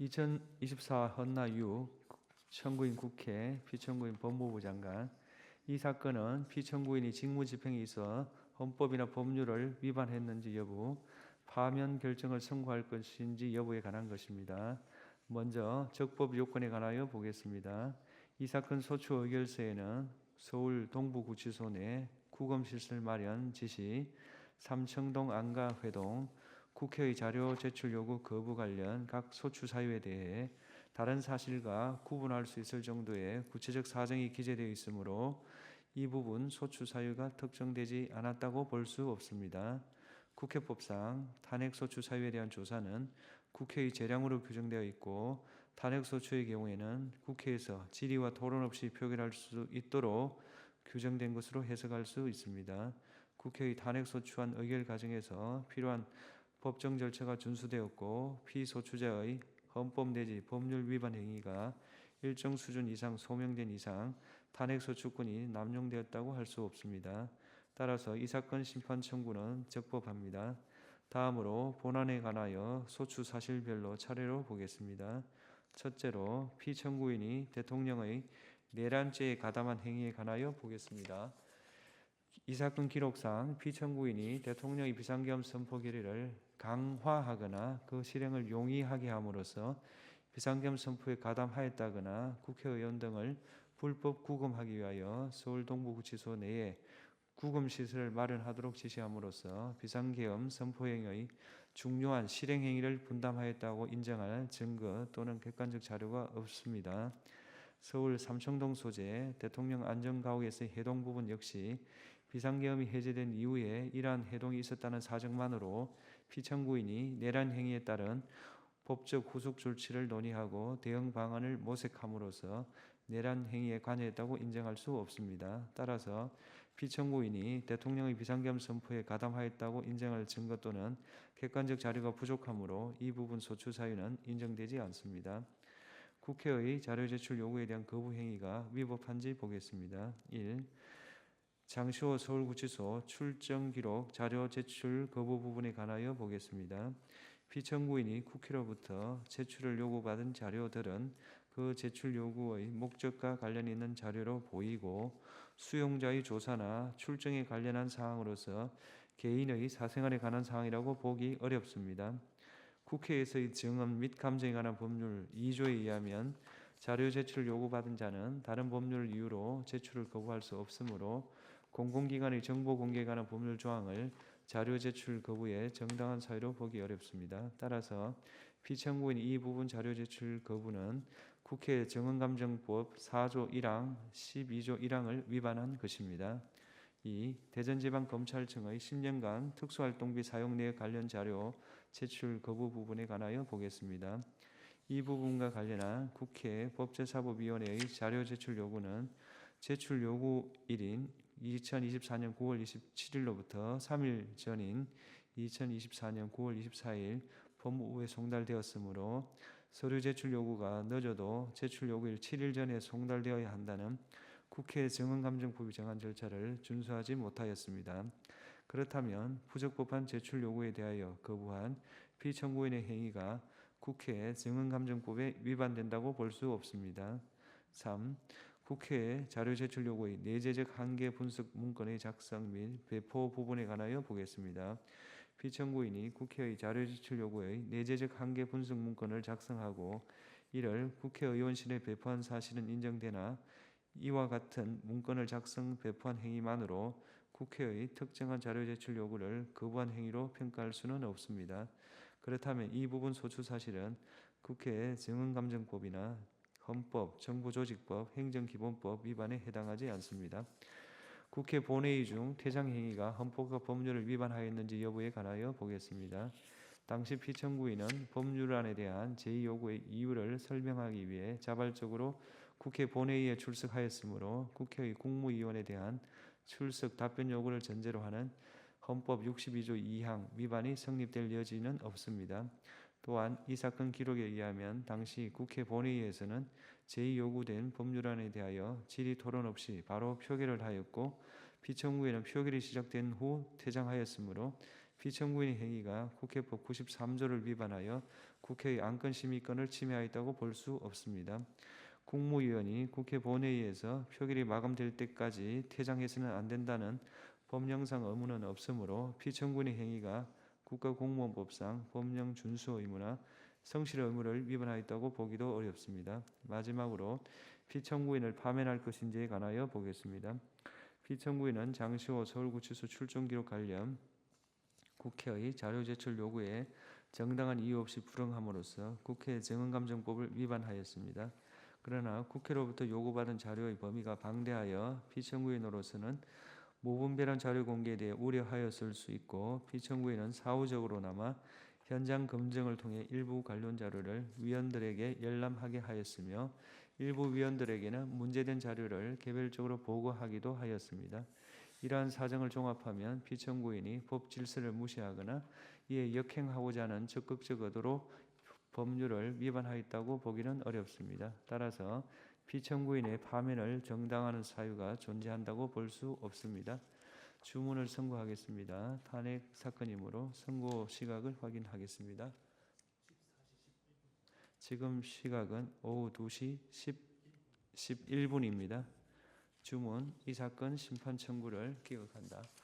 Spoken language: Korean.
2024 헌나6 청구인 국회 피청구인 법무부 장관. 이 사건은 피청구인이 직무집행에 있어 헌법이나 법률을 위반했는지 여부, 파면 결정을 선고할 것인지 여부에 관한 것입니다. 먼저 적법 요건에 관하여 보겠습니다. 이 사건 소추 의결서에는 서울 동부구치소 내 구검시설 마련 지시, 삼청동 안가회동, 국회의 자료 제출 요구 거부 관련 각 소추 사유에 대해 다른 사실과 구분할 수 있을 정도의 구체적 사정이 기재되어 있으므로 이 부분 소추 사유가 특정되지 않았다고 볼 수 없습니다. 국회법상 탄핵소추 사유에 대한 조사는 국회의 재량으로 규정되어 있고, 탄핵소추의 경우에는 국회에서 질의와 토론 없이 표결할 수 있도록 규정된 것으로 해석할 수 있습니다. 국회의 탄핵소추안 의결 과정에서 필요한 법정 절차가 준수되었고, 피소추자의 헌법 내지 법률 위반 행위가 일정 수준 이상 소명된 이상 탄핵소추권이 남용되었다고 할 수 없습니다. 따라서 이 사건 심판 청구는 적법합니다. 다음으로 본안에 관하여 소추 사실별로 차례로 보겠습니다. 첫째로 피청구인이 대통령의 내란죄에 가담한 행위에 관하여 보겠습니다. 이 사건 기록상 피청구인이 대통령의 비상계엄 선포 결의를 강화하거나 그 실행을 용이하게 함으로써 비상계엄 선포에 가담하였다거나 국회의원 등을 불법 구금하기 위하여 서울 동부구치소 내에 구금시설을 마련하도록 지시함으로써 비상계엄 선포행위의 중요한 실행행위를 분담하였다고 인정할 증거 또는 객관적 자료가 없습니다. 서울 삼청동 소재 대통령 안전가옥에서의 해동 부분 역시 비상계엄이 해제된 이후에 이러한 해동이 있었다는 사정만으로 피청구인이 내란 행위에 따른 법적 후속 조치를 논의하고 대응 방안을 모색함으로써 내란 행위에 관여했다고 인정할 수 없습니다. 따라서 피청구인이 대통령의 비상계엄 선포에 가담하였다고 인정할 증거 또는 객관적 자료가 부족하므로 이 부분 소추 사유는 인정되지 않습니다. 국회의 자료 제출 요구에 대한 거부 행위가 위법한지 보겠습니다. 1. 장시호 서울구치소 출정 기록 자료 제출 거부 부분에 관하여 보겠습니다. 피청구인이 국회로부터 제출을 요구받은 자료들은 그 제출 요구의 목적과 관련 있는 자료로 보이고, 수용자의 조사나 출정에 관련한 사항으로서 개인의 사생활에 관한 사항이라고 보기 어렵습니다. 국회에서의 증언 및 감정에 관한 법률 2조에 의하면 자료 제출 요구받은 자는 다른 법률 이유로 제출을 거부할 수 없으므로 공공기관의 정보 공개에 관한 법률 조항을 자료 제출 거부의 정당한 사유로 보기 어렵습니다. 따라서 피청구인 이 부분 자료 제출 거부는 국회 증언감정법 4조 1항 12조 1항을 위반한 것입니다. 2. 대전지방검찰청의 10년간 특수활동비 사용 내역 관련 자료 제출 거부 부분에 관하여 보겠습니다. 이 부분과 관련한 국회 법제사법위원회의 자료 제출 요구는 제출 요구일인 2024년 9월 27일로부터 3일 전인 2024년 9월 24일 법무부에 송달되었으므로 서류 제출 요구가 늦어도 제출 요구일 7일 전에 송달되어야 한다는 국회 증언감정법이 정한 절차를 준수하지 못하였습니다. 그렇다면 부적법한 제출 요구에 대하여 거부한 피청구인의 행위가 국회 증언감정법에 위반된다고 볼 수 없습니다. 3. 국회의 자료 제출 요구의 내재적 한계 분석 문건의 작성 및 배포 부분에 관하여 보겠습니다. 피청구인이 국회의 자료 제출 요구의 내재적 한계 분석 문건을 작성하고 이를 국회의원실에 배포한 사실은 인정되나 이와 같은 문건을 작성 배포한 행위만으로 국회의 특정한 자료 제출 요구를 거부한 행위로 평가할 수는 없습니다. 그렇다면 이 부분 소추 사실은 국회의 증언감정법이나 헌법, 정부조직법, 행정기본법 위반에 해당하지 않습니다. 국회 본회의 중 퇴장 행위가 헌법과 법률을 위반하였는지 여부에 관하여 보겠습니다. 당시 피청구인은 법률안에 대한 제2요구의 이유를 설명하기 위해 자발적으로 국회 본회의에 출석하였으므로 국회의 국무위원에 대한 출석 답변 요구를 전제로 하는 헌법 62조 2항 위반이 성립될 여지는 없습니다. 또한 이 사건 기록에 의하면 당시 국회 본회의에서는 제2요구된 법률안에 대하여 질의 토론 없이 바로 표결을 하였고, 피청구인은 표결이 시작된 후 퇴장하였으므로 피청구인의 행위가 국회법 93조를 위반하여 국회의 안건 심의권을 침해하였다고 볼 수 없습니다. 국무위원이 국회 본회의에서 표결이 마감될 때까지 퇴장해서는 안 된다는 법령상 의무는 없으므로 피청구인의 행위가 국가공무원법상 법령 준수 의무나 성실 의무를 위반하였다고 보기도 어렵습니다. 마지막으로 피청구인을 파면할 것인지에 관하여 보겠습니다. 피청구인은 장시호 서울구치소 출정 기록 관련 국회의 자료 제출 요구에 정당한 이유 없이 불응함으로써 국회 정언감정법을 위반하였습니다. 그러나 국회로부터 요구받은 자료의 범위가 방대하여 피청구인으로서는 무분별한 자료 공개에 대해 우려하였을 수 있고 피청구인은 사후적으로나마 현장 검증을 통해 일부 관련 자료를 위원들에게 열람하게 하였으며 일부 위원들에게는 문제된 자료를 개별적으로 보고하기도 하였습니다. 이러한 사정을 종합하면 피청구인이 법 질서를 무시하거나 이에 역행하고자 하는 적극적 의도로 법률을 위반하였다고 보기는 어렵습니다. 따라서 피청구인의 파면을 정당화하는 사유가 존재한다고 볼 수 없습니다. 주문을 선고하겠습니다. 탄핵 사건이므로 선고 시각을 확인하겠습니다. 지금 시각은 오후 2시 11분입니다. 주문, 이 사건 심판 청구를 기각한다.